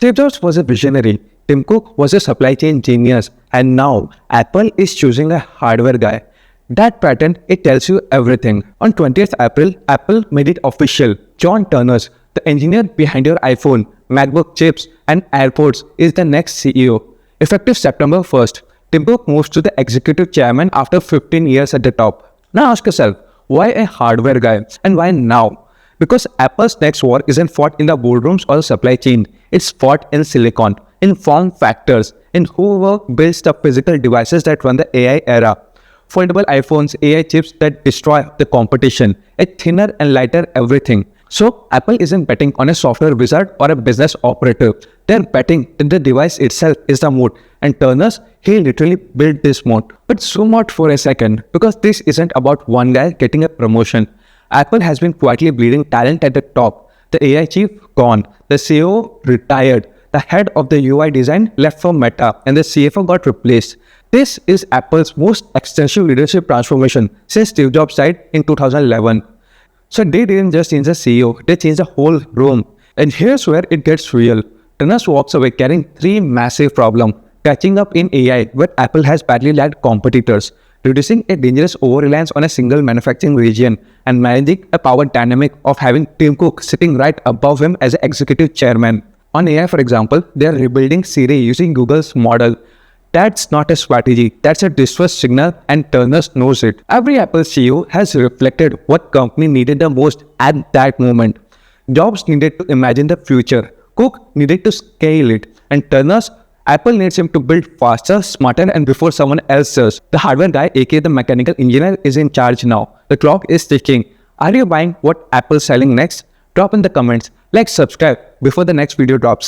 Steve Jobs was a visionary, Tim Cook was a supply chain genius, and now Apple is choosing a hardware guy. That pattern, it tells you everything. On 20th April, Apple made it official. John Turners, the engineer behind your iPhone, MacBook chips, and AirPods, is the next CEO. Effective September 1st, Tim Cook moves to the executive chairman after 15 years at the top. Now ask yourself, why a hardware guy and why now? Because Apple's next war isn't fought in the boardrooms or the supply chain, it's fought in silicon, in form factors, in whoever builds the physical devices that run the AI era. Foldable iPhones, AI chips that destroy the competition, a thinner and lighter everything. So Apple isn't betting on a software wizard or a business operator. They're betting that the device itself is the moat. And Turners, he literally built this moat. But zoom out for a second, because this isn't about one guy getting a promotion. Apple has been quietly bleeding talent at the top. The AI chief gone, the CEO retired, the head of the UI design left for Meta, and the CFO got replaced. This is Apple's most extensive leadership transformation since Steve Jobs died in 2011. So they didn't just change the CEO, they changed the whole room. And here's where it gets real. Turners walks away carrying three massive problems. Catching up in AI, where Apple has badly lagged competitors. Reducing a dangerous over-reliance on a single manufacturing region. And managing a power dynamic of having Tim Cook sitting right above him as an executive chairman. On AI, for example, they are rebuilding Siri using Google's model. That's not a strategy, that's a distress signal, and Turners knows it. Every Apple CEO has reflected what company needed the most at that moment. Jobs needed to imagine the future, Cook needed to scale it, and Turners, Apple needs him to build faster, smarter, and before someone else does. The hardware guy, aka the mechanical engineer, is in charge now. The clock is ticking. Are you buying what Apple's selling next? Drop in the comments. Like, subscribe before the next video drops.